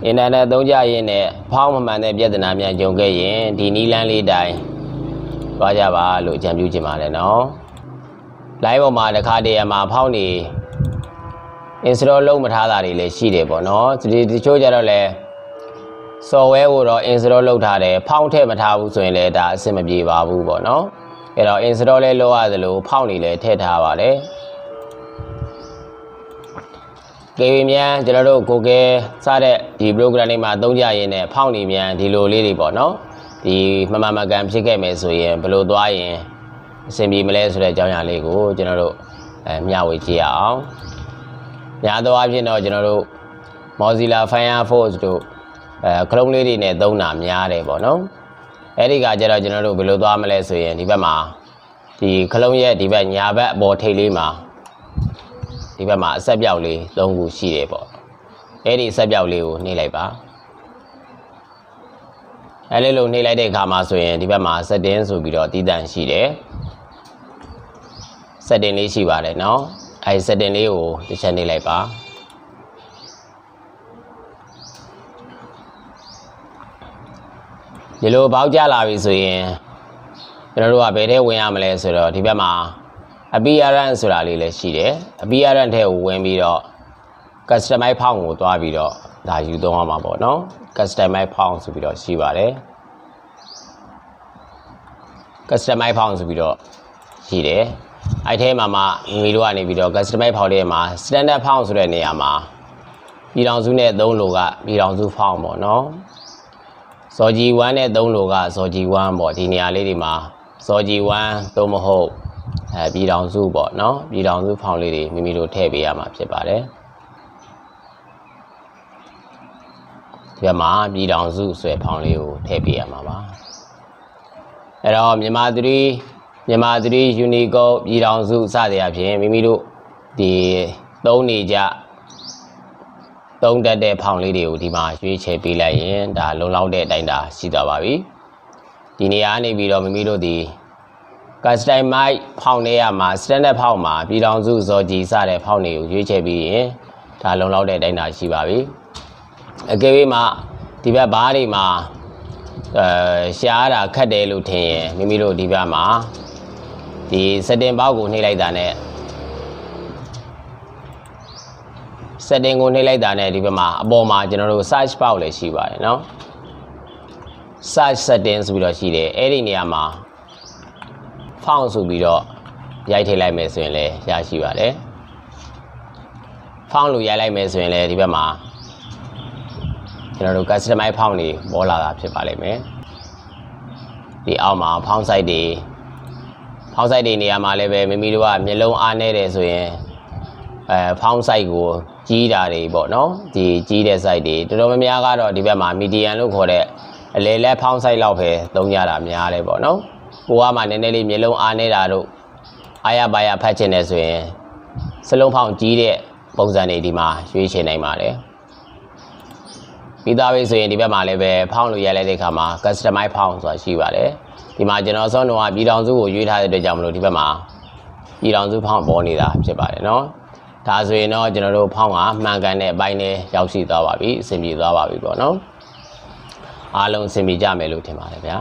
internet သုံးကြရင်နဲ့ဖောင်းမှန်တဲ့ပြဿနာများကြုံခဲ့ရင်ဒီနီးလန်းလေးတိုင်းသွားကြပါလို့အကြံပြုချင်ပါတယ်နော် live ပေါ်မှာတစ်ခါတည်းမှာဖောင်းနေ install လုပ်မထားတာတွေလည်းရှိတယ်ပေါ့နော်ဒီတချို့ကြတော့လဲ software ကိုတော့ install လုပ်ထားတယ်ဖောင်းထည့်မထားဘူးဆိုရင်လည်းဒါအဆင်မပြေပါဘူးပေါ့နော်အဲ့တော့ install လေးလုပ်ရသလိုဖောင်းနေလည်းထည့်ထားပါတယ်ကေဗီမြန်ကျွန်တော်တို့ Google စတဲ့ဒီ program တွေမှာသုံးကြရင်လည်းဖောင်းနေမြန်ဒီလိုလေးတွေပေါ့နော်ဒီမမှန်ကန်ဖြစ်ခဲ့မယ်ဆိုရင်ဘယ်လိုသွားရင်အဆင်ပြေမလဲဆိုတဲ့အကြောင်းအရာလေးကိုကျွန်တော်တို့မျှဝေကြည့်ရအောင်များသောအားဖြင့်တော့ကျွန်တော်တို့ Mozilla Firefox တို့Chrome လေးတွေနဲ့သုံးတာများတယ်ပေါ့နော်အဲ့ဒီကကျတော့ကျွန်တော်တို့ဘယ်လိုသွားမလဲဆိုရင်ဒီဘက်မှာဒီ Chrome ရဲ့ဒီဘက်ညာဘက်အပေါ်ထိပ်လေးမှာဒီဘက်မှာအဆက်ပြောက်လေး၃ခုရှိတယ်ပေါ့အဲ့ဒီအဆက်ပြောက်လေးကိုနှိပ်လိုက်ပါအဲ့လေးလိုနှိပ်လိုက်တဲ့အခါမှာဆိုရင်ဒီဘက်မှာ setting ဆိုပြီးတော့တည်တံ့ရှိတယ် setting လေးရှိပါတယ်เนาะအဲ့ setting လေးကိုတစ်ချက်နှိပ်လိုက်ပါဒီလိုပေါက်ကြလာပြီဆိုရင်ကျွန်တော်တို့ကဘယ်ထဲဝင်ရမလဲဆိုတော့ဒီဘက်မှာ appearance ဆိုတာလေးလည်းရှိတယ် appearance ထဲကိုဝင်ပြီးတော့ customize font ကိုတွားပြီးတော့ဒါယူသုံးရမှာပေါ့နော် customize font ဆိုပြီးတော့ရှိပါတယ် customize font ဆိုပြီးတော့ရှိတယ်အဲ့ထဲမှာမိတို့ကနေပြီးတော့ customize font ထဲမှာ standard font ဆိုတဲ့နေရာမှာပြည်ထောင်စုနဲ့သုံးလို့ကပြည်ထောင်စု font ပေါ့နော်ဇော်ကြီး1နဲ့3လို့ကဇော်ကြီး1ပေါ့ဒီနေရာလေးတွေမှာဇော်ကြီး1သို့မဟုတ်ပြည်ထောင်စုပေါ့နော်ပြည်ထောင်စုဖောင်လေးတွေမိမိတို့ထည့်ပေးရမှာဖြစ်ပါတယ်ဒီမှာပြည်ထောင်စုဆွဲဖောင်လေးကိုထည့်ပေးရမှာပါအဲ့တော့မြန်မာ3 Unicode ပြည်ထောင်စုစတဲ့အပြင်မိမိတို့ဒီသုံးနေကြသုံးတတ်တဲ့ဖောင်လေးတွေကိုဒီမှာရွေးချယ်ပေးလိုက်ရင်ဒါလုံလောက်တဲ့အတိုင်းတာရှိသွားပါပြီဒီနေရာနေပြီးတော့မိမိတို့ဒီ customize ဖောင်လေးရမှာ standard ဖောင်မှာပြည်ထောင်စုဇော်ကြီးစတဲ့ဖောင်တွေကိုရွေးချယ်ပြီးရင်ဒါလုံလောက်တဲ့အတိုင်းတာရှိပါပြီအကယ်၍မှဒီဘက်ဘားတွေမှာရှားတာခက်တယ်လို့ထင်ရင်မိမိတို့ဒီဘက်မှာဒီ setting ဘောက်ကိုနှိပ်လိုက်တာနဲ့setting ကိုနှိပ်လိုက်တာနဲ့ဒီဘက်မှာအပေါ်မှာကျွန်တော်တို့ search box လည်းရှိပါတယ်เนาะ search setting ဆိုပြီးတော့ရှိတယ်အဲ့ဒီနေရာမှာ font ဆိုပြီးတော့ရိုက်ထည့်လိုက်မယ်ဆိုရင်လည်းရရှိပါတယ် font လို့ရိုက်လိုက်မယ်ဆိုရင်လည်းဒီဘက်မှာကျွန်တော်တို့ customize font တွေပေါ်လာတာဖြစ်ပါလိမ့်မယ်ဒီအောက်မှာ font size တွေနေရာမှာလည်းပဲမိမိတို့ကမျက်လုံးအားနေတယ်ဆိုရင်font size ကိုကြီးတာတွေပေါ့နော်ဒီကြီးတဲ့ size တွေတော်တော်များများကတော့ဒီဘက်မှာ medium လို့ခေါ်တဲ့အလေလက် font size လောက်ပဲသုံးကြတာများတယ်ပေါ့နော်ကိုကမှနည်းနည်းလေးမျက်လုံးအားနေတာတို့အားရပါရဖတ်ချင်တယ်ဆိုရင်စလုံးဖောင်ကြီးတဲ့ပုံစံတွေဒီမှာရွေးချယ်နိုင်ပါတယ်ပြီးသားပြီဆိုရင်ဒီဘက်မှာလည်းပဲဖောင်လို့ရိုက်လိုက်တဲ့အခါမှာ customize font ဆိုတာရှိပါတယ်ဒီမှာကျွန်တော်ဆောင်းတော့ပြည်ထောင်စုကိုရွေးထားတဲ့အတွက်ကြောင့်မလို့ဒီဘက်မှာပြည်ထောင်စု font ပေါ်နေတာဖြစ်ပါတယ်เนาะဒါဆိုရင်တော့ကျွန်တော်တို့ဖောင်းကမှန်ကန်တဲ့အပိုင်းနဲ့ရောက်ရှိသွားပါပြီအဆင်ပြေသွားပါပြီပေါ့နော်အားလုံးအဆင်ပြေကြမယ်လို့ထင်ပါတယ်ဗျာ